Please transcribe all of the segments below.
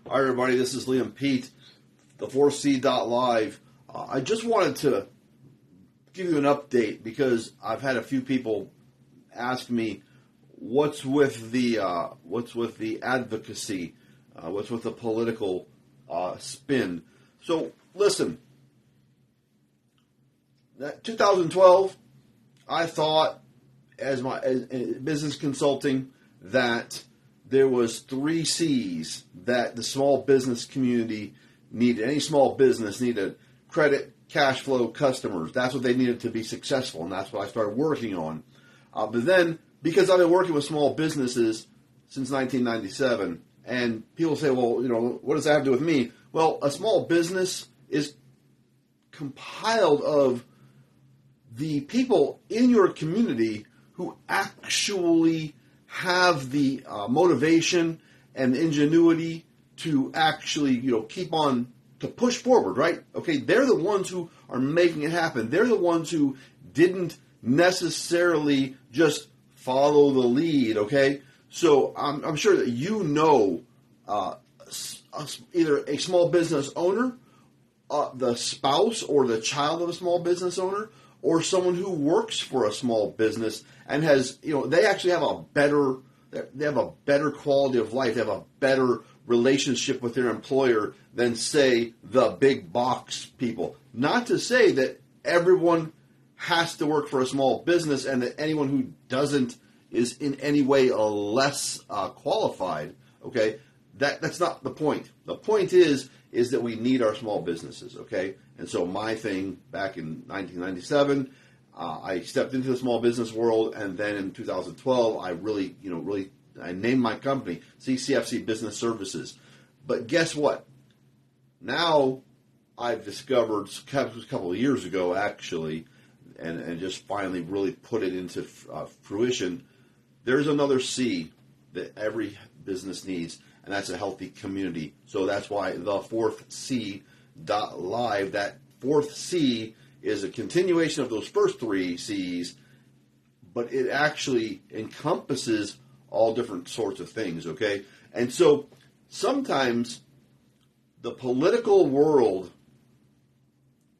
Hi, everybody. This is Liam Pete, the 4C.live. I just wanted to give you an update because I've had a few people ask me what's with the advocacy, what's with the political spin. So listen, that 2012, I thought as business consulting that there was 3 C's that the small business community needed. Any small business needed: credit, cash flow, customers. That's what they needed to be successful, and that's what I started working on. But then, because I've been working with small businesses since 1997, and people say, well, what does that have to do with me? Well, a small business is compiled of the people in your community who actually have the motivation and ingenuity to actually, keep on, to push forward, right? Okay, they're the ones who are making it happen. They're the ones who didn't necessarily just follow the lead, okay? So I'm sure that either a small business owner, the spouse or the child of a small business owner, or someone who works for a small business and has, they actually have a better quality of life. They have a better relationship with their employer than, say, the big box people. Not to say that everyone has to work for a small business and that anyone who doesn't is in any way less qualified. Okay, that's not the point. The point is that we need our small businesses. Okay, and so my thing back in 1997, I stepped into the small business world, and then in 2012, I really I named my company CCFC Business Services. But guess what? Now I've discovered a couple of years ago, actually, and just finally really put it into fruition. There's another C that every business needs, and that's a healthy community. So that's why the 4C.live, that 4th C is a continuation of those first 3 C's, but it actually encompasses all different sorts of things, okay? And so sometimes the political world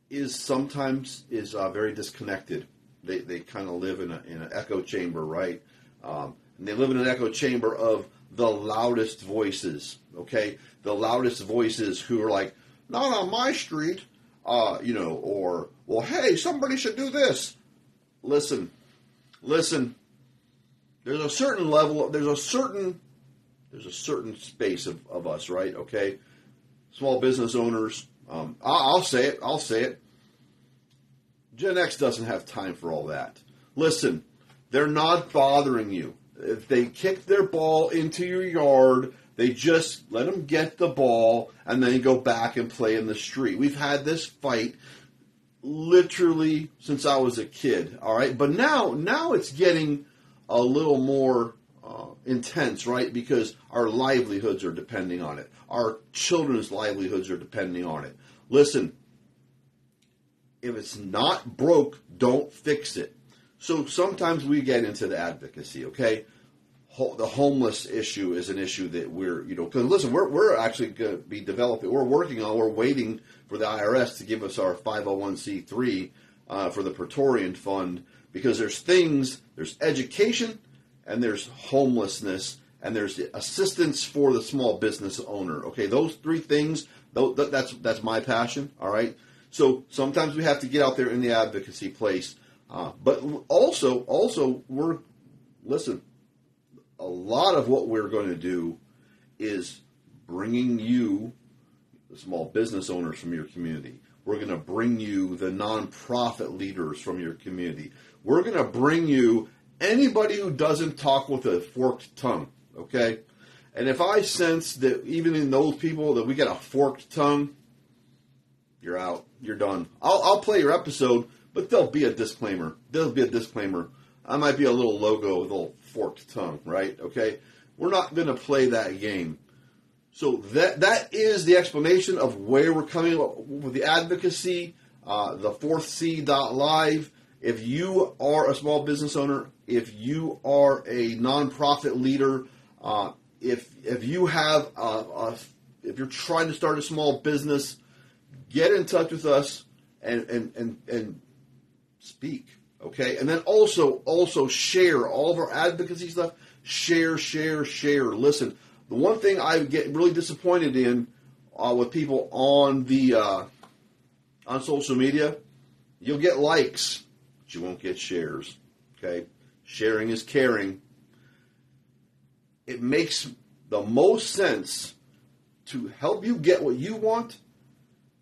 is very disconnected. They kind of live in an echo chamber, right? And they live in an echo chamber of the loudest voices, okay? The loudest voices who are like, not on my street, or, well, hey, somebody should do this. Listen. There's a certain level, there's a certain space of us, right? Okay? Small business owners, I'll say it. Gen X doesn't have time for all that. Listen, they're not bothering you. If they kick their ball into your yard, they just let them get the ball and then go back and play in the street. We've had this fight literally since I was a kid, all right? But now it's getting a little more intense, right? Because our livelihoods are depending on it. Our children's livelihoods are depending on it. Listen, if it's not broke, don't fix it. So sometimes we get into the advocacy, okay? The homeless issue is an issue that we're, because listen, we're actually going to be developing, we're waiting for the IRS to give us our 501c3 for the Praetorian Fund, because there's education, and there's homelessness, and there's assistance for the small business owner. Okay, those 3 things, that's my passion, all right? So sometimes we have to get out there in the advocacy place. But also, listen, a lot of what we're going to do is bringing you the small business owners from your community. We're going to bring you the nonprofit leaders from your community. We're going to bring you anybody who doesn't talk with a forked tongue, okay? And if I sense that even in those people that we get a forked tongue, you're out. You're done. I'll play your episode, but there'll be a disclaimer. I might be a little logo with a little forked tongue, right? Okay? We're not going to play that game. So that is the explanation of where we're coming with the advocacy, the 4C.live. If you are a small business owner, if you are a nonprofit leader, if you have If you're trying to start a small business, get in touch with us and speak. Okay, and then also share all of our advocacy stuff. Share. Listen, the one thing I get really disappointed in with people on on social media, you'll get likes, but you won't get shares. Okay, sharing is caring. It makes the most sense to help you get what you want,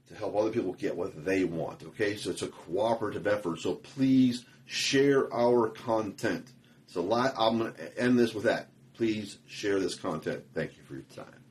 to help other people get what they want, okay? So it's a cooperative effort. So please share our content. So I'm going to end this with that. Please share this content. Thank you for your time.